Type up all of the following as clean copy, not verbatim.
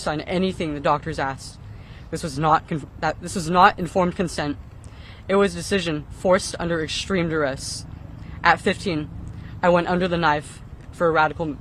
sign anything the doctors asked. This was not informed consent. It was a decision forced under extreme duress. At 15, I went under the knife for a radical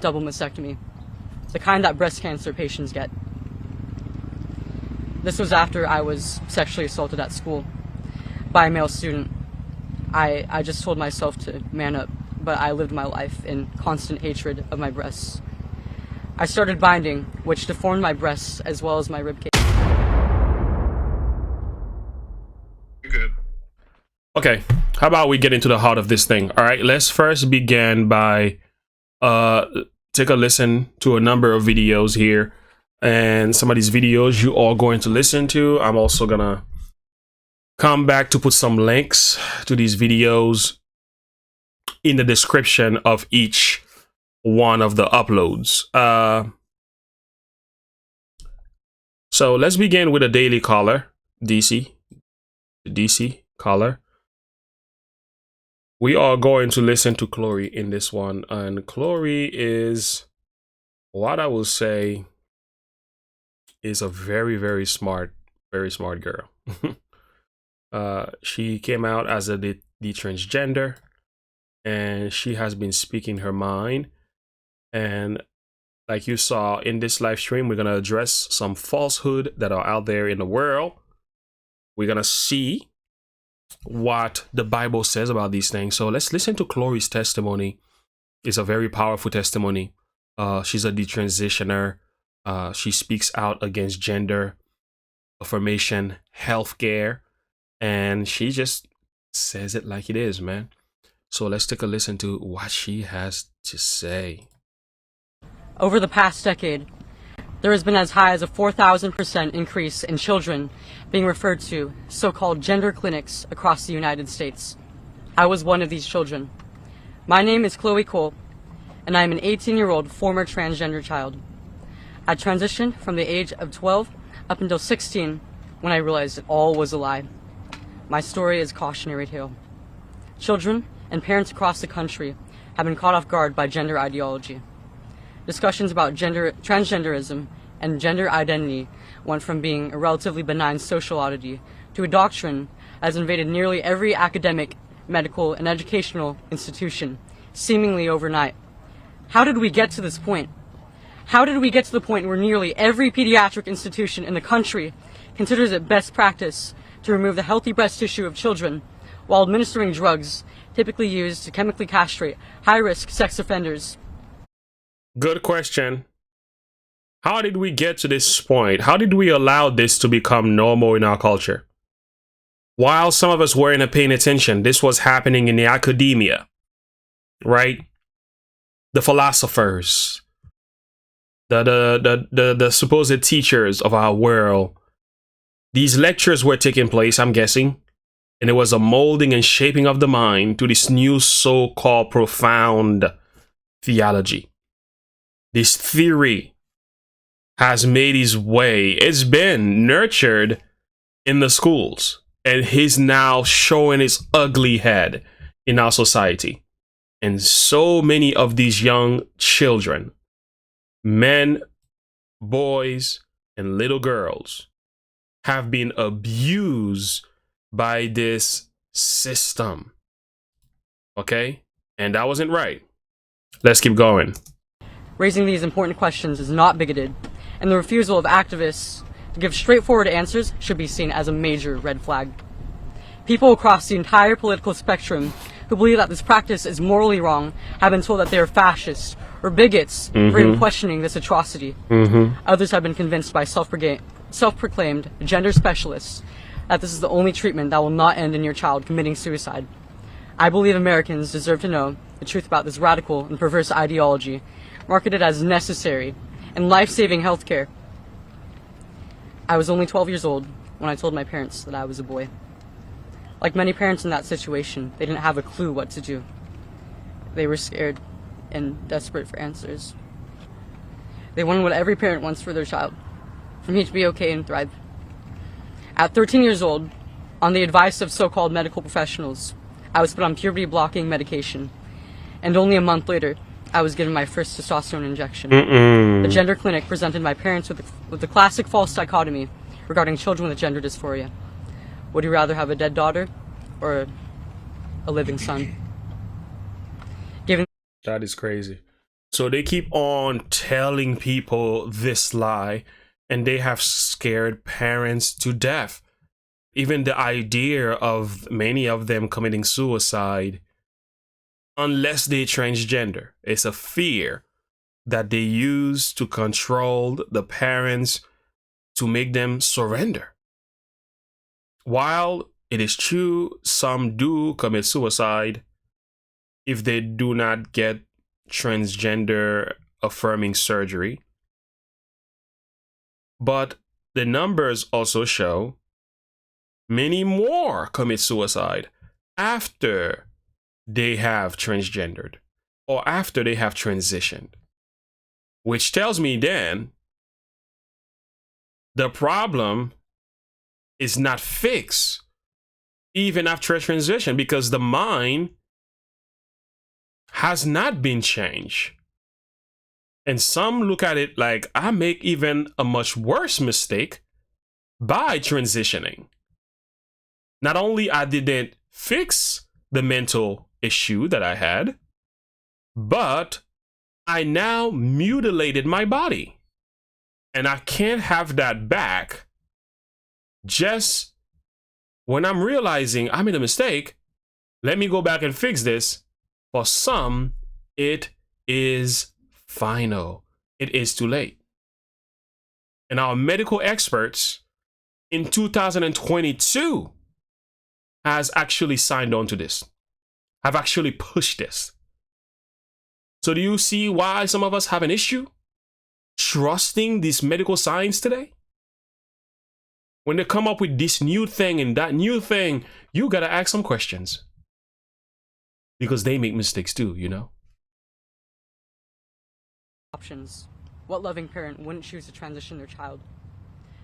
double mastectomy, the kind that breast cancer patients get. This was after I was sexually assaulted at school by a male student. I just told myself to man up, but I lived my life in constant hatred of my breasts. I started binding, which deformed my breasts as well as my ribcage. Good. Okay, how about we get into the heart of this thing? All right, let's first begin by take a listen to a number of videos here, and some of these videos you are going to listen to. I'm also gonna come back to put some links to these videos in the description of each one of the uploads. So let's begin with a daily caller, DC caller. We are going to listen to Chloe in this one, and Chloe is, what I will say, is a very, very smart girl. She came out as a transgender, and she has been speaking her mind. And like you saw in this live stream, we're gonna address some falsehood that are out there in the world. We're gonna see what the Bible says about these things. So let's listen to Chloe's testimony. It's a very powerful testimony. She's a detransitioner. She speaks out against gender affirmation, healthcare, and she just says it like it is, man. So let's take a listen to what she has to say. Over the past decade, there has been as high as a 4,000% increase in children being referred to so-called gender clinics across the United States. I was one of these children. My name is Chloe Cole, and I am an 18-year-old former transgender child. I transitioned from the age of 12 up until 16 when I realized it all was a lie. My story is a cautionary tale. Children and parents across the country have been caught off guard by gender ideology. Discussions about transgenderism and gender identity went from being a relatively benign social oddity to a doctrine that has invaded nearly every academic, medical, and educational institution, seemingly overnight. How did we get to this point? How did we get to the point where nearly every pediatric institution in the country considers it best practice to remove the healthy breast tissue of children while administering drugs typically used to chemically castrate high-risk sex offenders? Good question. How did we get to this point? How did we allow this to become normal in our culture? While some of us weren't paying attention, this was happening in the academia, right? The philosophers, the supposed teachers of our world. These lectures were taking place, I'm guessing, and it was a molding and shaping of the mind to this new so-called profound theology. This theory has made his way. It's been nurtured in the schools, and he's now showing its ugly head in our society. And so many of these young children, men, boys, and little girls, have been abused by this system. Okay? And that wasn't right. Let's keep going. Raising these important questions is not bigoted, and the refusal of activists to give straightforward answers should be seen as a major red flag. People across the entire political spectrum who believe that this practice is morally wrong have been told that they are fascists or bigots for even questioning this atrocity. Others have been convinced by self-proclaimed gender specialists that this is the only treatment that will not end in your child committing suicide. I believe Americans deserve to know the truth about this radical and perverse ideology, marketed as necessary and life-saving healthcare. I was only 12 years old when I told my parents that I was a boy. Like many parents in that situation, they didn't have a clue what to do. They were scared and desperate for answers. They wanted what every parent wants for their child, for me to be okay and thrive. At 13 years old, on the advice of so-called medical professionals, I was put on puberty-blocking medication, and only a month later, I was given my first testosterone injection. Mm-mm. The gender clinic presented my parents with the classic false dichotomy regarding children with gender dysphoria. Would you rather have a dead daughter or a living son? Given That is crazy. So they keep on telling people this lie, and they have scared parents to death. Even the idea of many of them committing suicide, unless they transgender, it's a fear that they use to control the parents to make them surrender. While it is true some do commit suicide if they do not get transgender affirming surgery, but the numbers also show many more commit suicide after they have transgendered or after they have transitioned, which tells me then the problem is not fixed even after a transition, because the mind has not been changed. And some look at it like I make even a much worse mistake by transitioning. Not only I didn't fix the mental issue that I had, but I now mutilated my body. And I can't have that back just when I'm realizing I made a mistake. Let me go back and fix this. For some, it is final. It is too late. And our medical experts in 2022 has actually signed on to this, have actually pushed this. So do you see why some of us have an issue trusting this medical science today? When they come up with this new thing and that new thing, you gotta ask some questions. Because they make mistakes too, you know? options, what loving parent wouldn't choose to transition their child?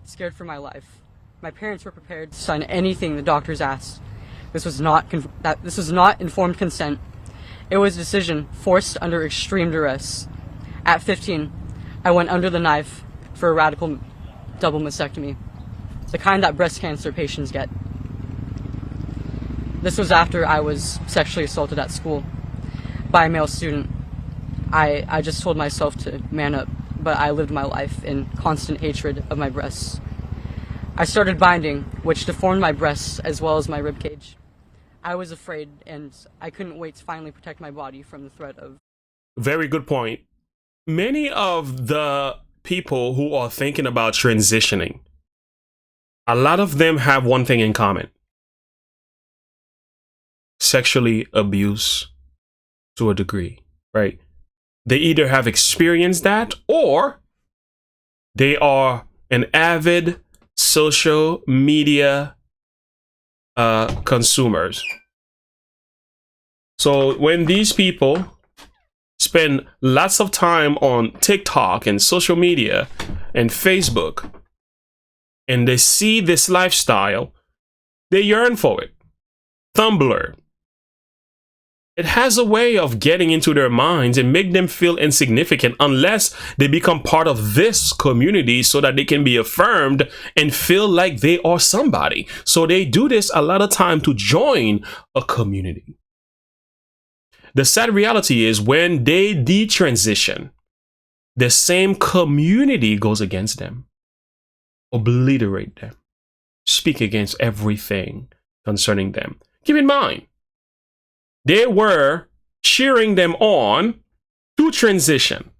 Scared for my life. My parents were prepared to sign anything the doctors asked. This was not informed consent. It was a decision forced under extreme duress. At 15, I went under the knife for a radical double mastectomy, the kind that breast cancer patients get. This was after I was sexually assaulted at school by a male student. I just told myself to man up, but I lived my life in constant hatred of my breasts. I started binding, which deformed my breasts as well as my ribcage. I was afraid, and I couldn't wait to finally protect my body from the threat of... Very good point. Many of the people who are thinking about transitioning, a lot of them have one thing in common: sexually abused to a degree, right? They either have experienced that or they are an avid social media consumers. So when these people spend lots of time on TikTok and social media and Facebook, and they see this lifestyle, they yearn for it. Tumblr. It has a way of getting into their minds and make them feel insignificant unless they become part of this community so that they can be affirmed and feel like they are somebody. So they do this a lot of time to join a community. The sad reality is when they detransition, the same community goes against them, obliterate them, speak against everything concerning them. Keep in mind, they were cheering them on to transition,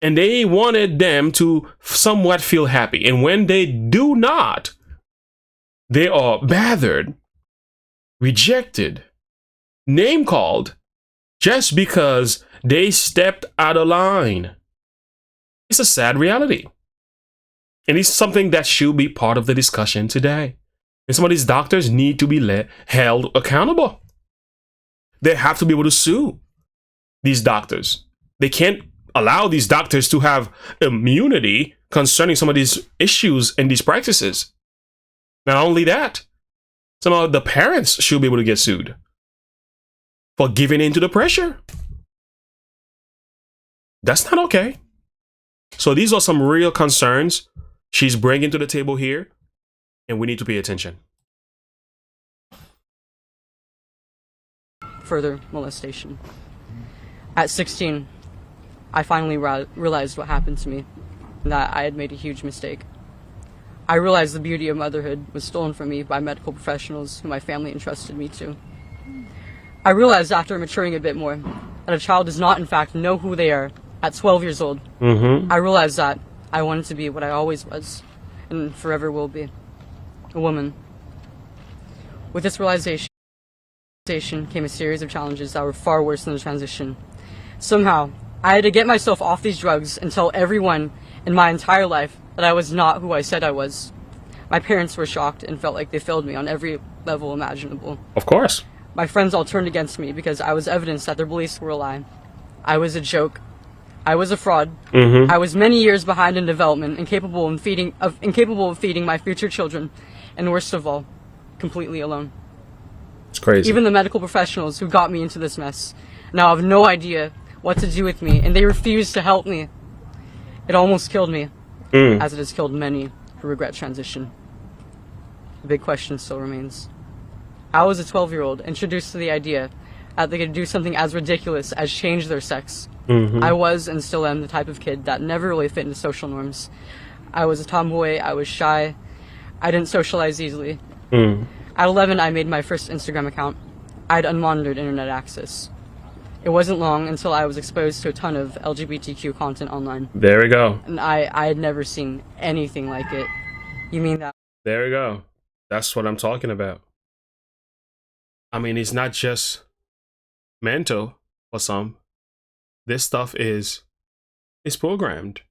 and they wanted them to somewhat feel happy. And when they do not, they are bothered, rejected, name called, just because they stepped out of line. It's a sad reality. And it's something that should be part of the discussion today. And some of these doctors need to be held accountable. They have to be able to sue these doctors. They can't allow these doctors to have immunity concerning some of these issues and these practices. Not only that, some of the parents should be able to get sued for giving in to the pressure. That's not okay. So these are some real concerns she's bringing to the table here, and we need to pay attention. Further molestation. At 16, I finally realized what happened to me, and that I had made a huge mistake. I realized the beauty of motherhood was stolen from me by medical professionals who my family entrusted me to. I realized after maturing a bit more that a child does not in fact know who they are at 12 years old. I realized that I wanted to be what I always was and forever will be, a woman. With this realization came a series of challenges that were far worse than the transition. Somehow, I had to get myself off these drugs and tell everyone in my entire life that I was not who I said I was. My parents were shocked and felt like they failed me on every level imaginable. Of course. My friends all turned against me because I was evidence that their beliefs were a lie. I was a joke. I was a fraud. I was many years behind in development, incapable of feeding my future children, and worst of all, completely alone. It's crazy. Even the medical professionals who got me into this mess now have no idea what to do with me, and they refuse to help me. It almost killed me, as it has killed many who regret transition. The big question still remains. How was a 12-year-old introduced to the idea that they could do something as ridiculous as change their sex? I was and still am the type of kid that never really fit into social norms. I was a tomboy, I was shy, I didn't socialize easily. At 11, I made my first Instagram account. I had unmonitored internet access. It wasn't long until I was exposed to a ton of LGBTQ content online. There we go. And I had never seen anything like it. You mean that? There we go. That's what I'm talking about. I mean, it's not just mental for some. This stuff is programmed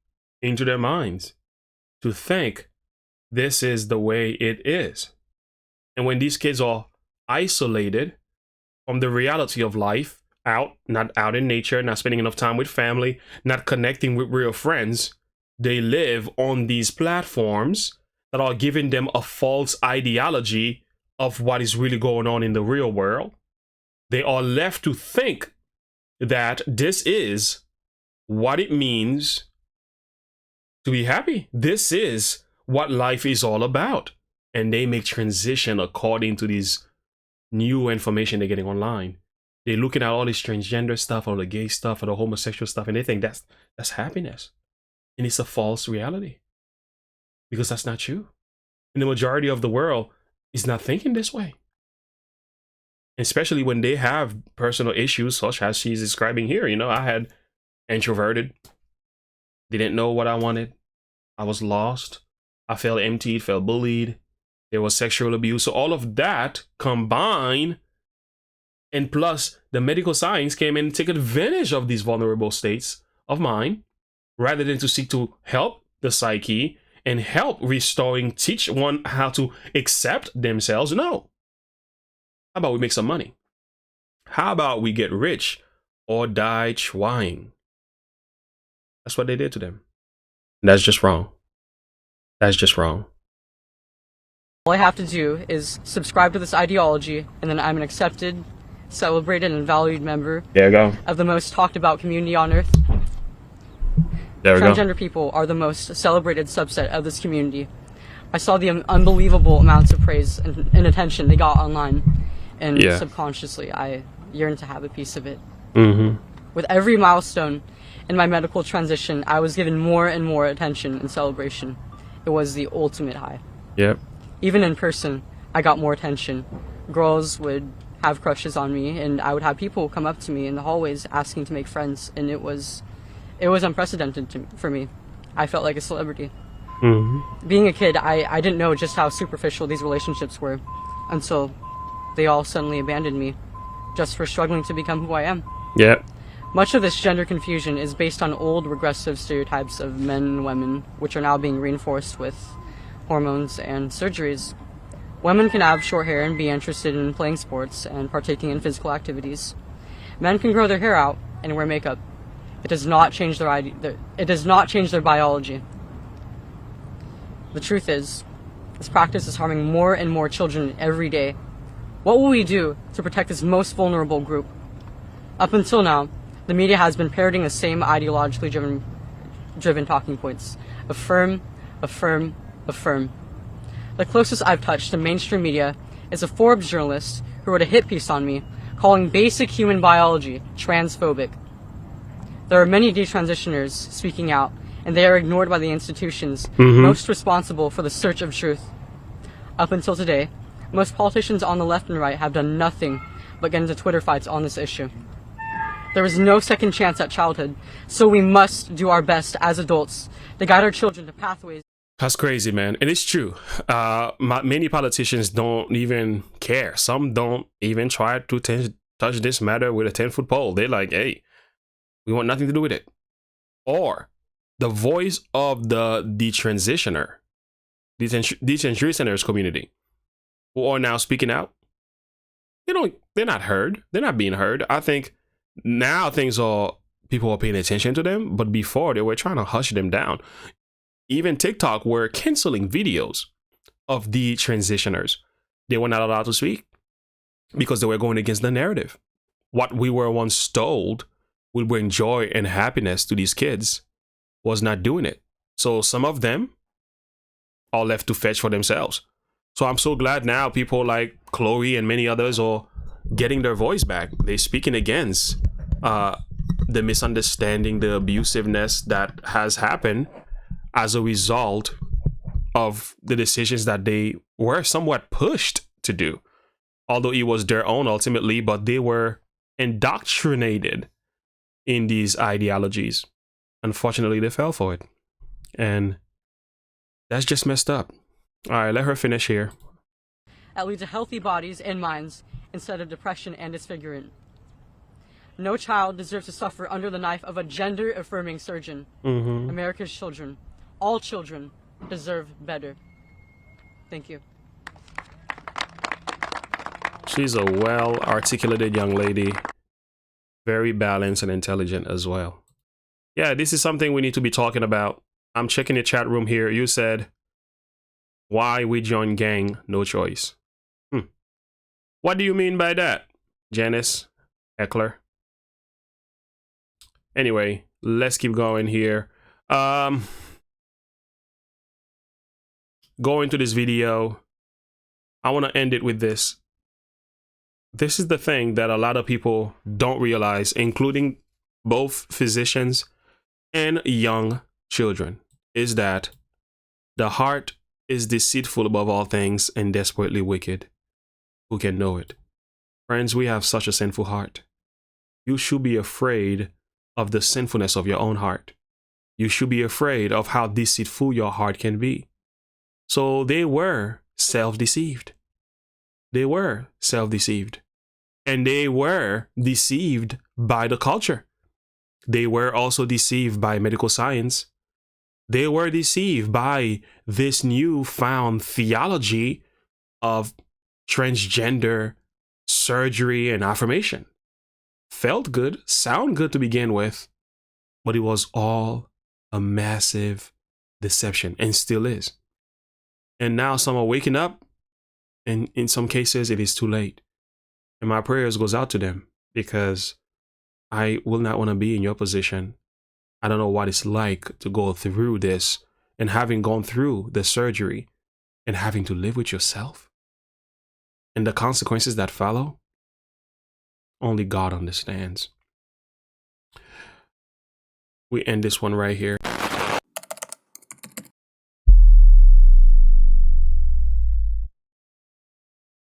into their minds to think this is the way it is. And when these kids are isolated from the reality of life, not out in nature, not spending enough time with family, not connecting with real friends, they live on these platforms that are giving them a false ideology of what is really going on in the real world. They are left to think that this is what it means to be happy. This is what life is all about. And they make transition according to these new information they're getting online. They're looking at all this transgender stuff, or the gay stuff, or the homosexual stuff, and they think that's happiness. And it's a false reality. Because that's not true. And the majority of the world is not thinking this way. Especially when they have personal issues, such as she's describing here. You know, I had introverted, didn't know what I wanted. I was lost. I felt emptied, felt bullied. There was sexual abuse. So all of that combined, and plus the medical science came in and took advantage of these vulnerable states of mind, rather than to seek to help the psyche and help teach one how to accept themselves. No. How about we make some money? How about we get rich or die trying? That's what they did to them. And that's just wrong. That's just wrong. All I have to do is subscribe to this ideology, and then I'm an accepted, celebrated, and valued member There you go. of the most talked about community on earth. There we go. Transgender people are the most celebrated subset of this community. I saw the unbelievable amounts of praise and attention they got online, and subconsciously I yearned to have a piece of it. With every milestone in my medical transition, I was given more and more attention and celebration. It was the ultimate high. Yep. Even in person, I got more attention. Girls would have crushes on me, and I would have people come up to me in the hallways asking to make friends, and it was unprecedented for me. I felt like a celebrity. Being a kid, I didn't know just how superficial these relationships were until they all suddenly abandoned me just for struggling to become who I am. Yep. Much of this gender confusion is based on old regressive stereotypes of men and women, which are now being reinforced with hormones and surgeries. Women can have short hair and be interested in playing sports and partaking in physical activities. Men can grow their hair out and wear makeup. It does not change their biology. The truth is, this practice is harming more and more children every day. What will we do to protect this most vulnerable group? Up until now, The media has been parroting the same ideologically driven talking points. Affirm, affirm, affirm. The closest I've touched to mainstream media is a Forbes journalist who wrote a hit piece on me calling basic human biology transphobic. There are many detransitioners speaking out, and they are ignored by the institutions most responsible for the search of truth. Up until today, most politicians on the left and right have done nothing but get into Twitter fights on this issue. There is no second chance at childhood, so we must do our best as adults to guide our children to pathways. That's crazy, man. And it's true. Many politicians don't even care. Some don't even try to touch this matter with a 10-foot pole. They're like, hey, we want nothing to do with it. Or the voice of the detransitioners community who are now speaking out. They're not heard. They're not being heard. I think now people are paying attention to them, but before they were trying to hush them down. Even TikTok were canceling videos of the transitioners. They were not allowed to speak because they were going against the narrative. What we were once told would bring joy and happiness to these kids was not doing it. So some of them are left to fetch for themselves. So I'm so glad now people like Chloe and many others are getting their voice back. They're speaking against the misunderstanding, the abusiveness that has happened as a result of the decisions that they were somewhat pushed to do. Although it was their own ultimately, but they were indoctrinated in these ideologies. Unfortunately, they fell for it. And that's just messed up. All right, let her finish here. That lead to healthy bodies and minds instead of depression and disfigurement. No child deserves to suffer under the knife of a gender-affirming surgeon. America's children, all children, deserve better. Thank you. She's a well-articulated young lady, very balanced and intelligent as well. Yeah, this is something we need to be talking about. I'm checking the chat room here. You said, why we join gang, no choice. What do you mean by that, Janice Eckler? Anyway, let's keep going here. Going to this video, I want to end it with this. This is the thing that a lot of people don't realize, including both physicians and young children, is that the heart is deceitful above all things and desperately wicked. Who can know it? Friends, we have such a sinful heart. You should be afraid of the sinfulness of your own heart. You should be afraid of how deceitful your heart can be. So they were self-deceived. They were self-deceived. And they were deceived by the culture. They were also deceived by medical science. They were deceived by this newfound theology of transgender surgery and affirmation. Felt good, sound good to begin with, but it was all a massive deception and still is. And now some are waking up, and in some cases it is too late. And my prayers goes out to them because I will not want to be in your position. I don't know what it's like to go through this and having gone through the surgery and having to live with yourself and the consequences that follow. Only God understands. We end this one right here.